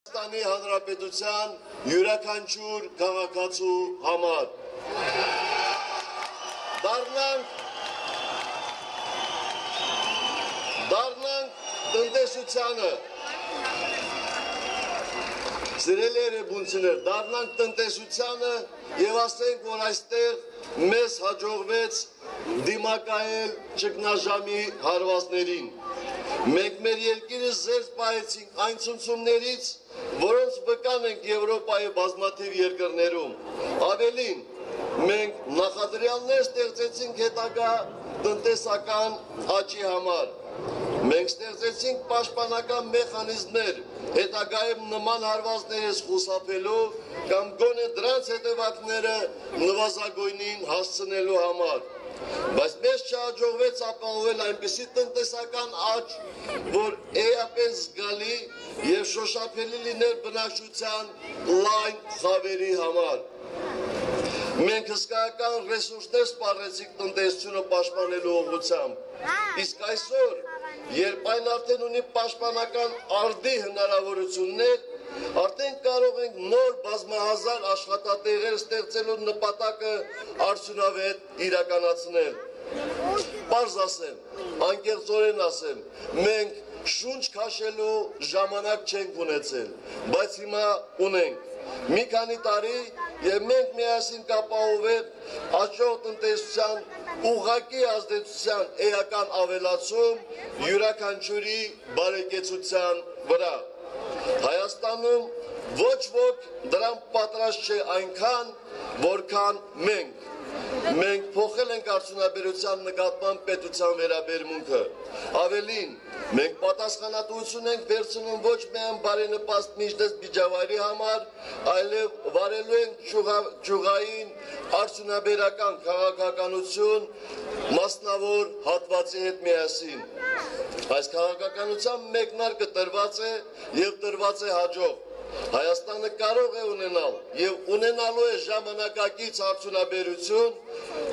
Հայաստանի Հանրապետության յուրաքանչյուր քաղաքացու համար դառնանք տնտեսությանը, սիրելի երեբունցիներ, դառնանք տնտեսությանը եւ ասենք, որ այստեղ մեզ հաջողվեց դիմակայել ճգնաժամի հարվածներին։ Մենք մեր երկիրը զերծ պահեցինք այն ցնցումներից, որոնց վկան ենք Եվրոպայի բազմաթիվ երկրներում։ Ավելին, մենք նախադրյալներ ստեղծեցինք հետագա տնտեսական աճի համար։ Մենք ստեղծեցինք պաշտպանական մեխանիզմներ հետագայում նման հարվածներից խուսափելու կամ գոնե դրանց հետևանքները նվազագույնին հասցնելու համար։ Բայց մեզ չհաջողվեց ապահովել այնպիսի տնտեսական աճ, որ էապես զգալի եւ շոշափելի լիներ բնակչության լայն խավերի համար։ Մենք հսկայական ռեսուրսներ սպառեցինք տնտեսությունը պաշտպանելու ուղղությամբ։ Իսկ այսօր, երբ այն արդեն ունի պաշտպանական արդի հնարավորություններ, արդեն կարող ենք նոր բազմահազար աշխատատեղեր ստեղծելու նպատակը արդյունավետ իրականացնել։ Պարզ ասեմ, անկեղծորեն ասեմ, մենք շունչ քաշելու ժամանակ չենք ունեցել, բայց հիմա ունենք։ Մի քանի տարի եւ մենք միասին կապահովենք աճող տնտեսության ուղղակի ազդեցության էական ավելացում յուրաքանչյուրի բարեկեցության վրա։ Հայաստանում ոչ ոք դրան պատրաստ չէ այնքան, որքան մենք։ Մենք փոխել ենք արդյունաբերության նկատմամբ պետության վերաբերմունքը։ Ավելին, մենք պատասխանատվություն ենք վերցնում ոչ միայն բարենպաստ միջնեզբիջավայրի համար, այլև վարելու ենք ճյուղային արդյունաբերական քաղաքականություն մասնավոր հատվածի հետ միասին։ Այս քաղաքականության մեկնարկը տրված է եւ տրված է հաջող։ Հայաստանը կարող է ունենալ եւ ունենալու է ժամանակակից արդյունաբերություն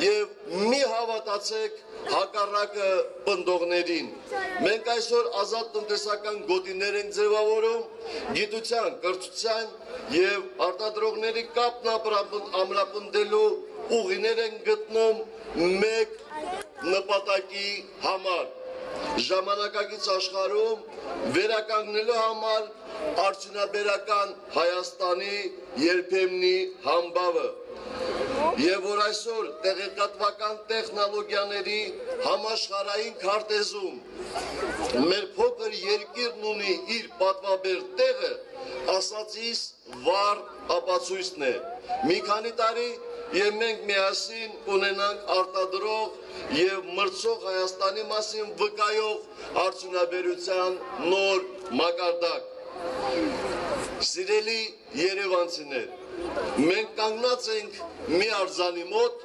եւ մի հավատացեք հակառակը պնդողներին։ Մենք այսօր ազատ տնտեսական գոտիներ ենք ձևավորում, գիտության, կրթության եւ արտադրողների կապն ամրապնդելու ուղիներ ենք գտնում մեկ նպատակի համար։ Ժամանակակից աշխարհում վերականգնելու համար արդյունաբերական Հայաստանի երբեմնի համբավը եւ որ այսօր տեղեկատվական տեխնոլոգիաների համաշխարհային քարտեզում մեր փոքր երկիրն ունի իր պատվաբեր տեղը, ասածիս վառ ապացույցն է։ Մի քանի տարի եւ մենք միասին կունենանք արտադրող եւ մրցող Հայաստանի մասին վկայող արդյունաբերության նոր մակարդակ։ Սիրելի երևանցիներ, մենք կանգնած ենք մի արձանի մոտ,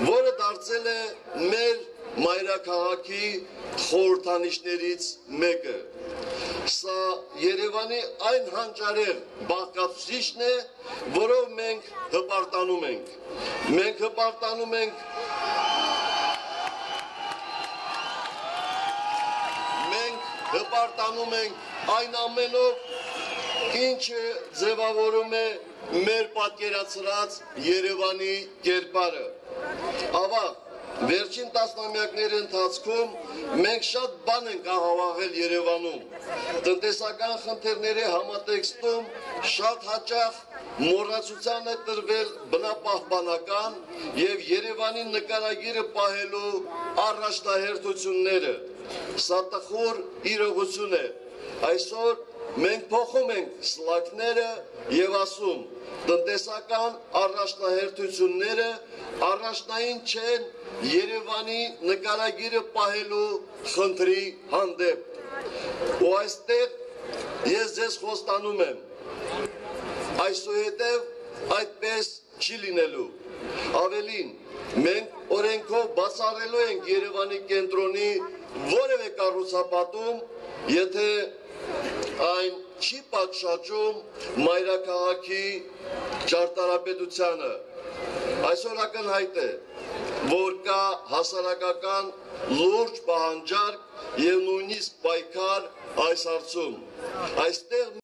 որը դարձել է մեր մայրաքաղաքի խորհրդանիշներից մեկը։ Սա Երևանի այն հանճարեղ բաղկացուցիչն է, որով մենք հպարտանում ենք։ Մենք հպարտանում ենք այն ամենով, ինչը ձևավորում է մեր պատկերացրած Երևանի կերպարը։ Ավաղ, վերջին տասնամյակների ընթացքում մենք շատ բան ենք ահավաղել Երևանում։ Տնտեսական խնդիրների համատեքստում շատ հաճախ մոռացության է տրվել բնապահպանական եւ Երևանի նկարագիրը պահելու առաջնահերթությունները։ Սա տխուր իրողություն է։ Այսօր մենք փոխում ենք սլաքները եւ ասում, տնտեսական առաջնահերթությունները առաջնային չեն Երևանի նկարագիրը պահելու խնդրի հանդեպ։ Ու այստեղ ես ձեզ խոստանում եմ, այսուհետև այդպես չի լինելու։ Ավելին, մենք օրենքով բացառելու ենք Երևանի կենտրոնի որևէ կառուցապատում, եթե այն չի պատշաճում մայրաքաղաքի ճարտարապետությանը։ Այսօր ակնհայտ է, որ կա հասարակական լուրջ պահանջարկ եւ նույնիսկ պայքար այս հարցում։ Այստեղ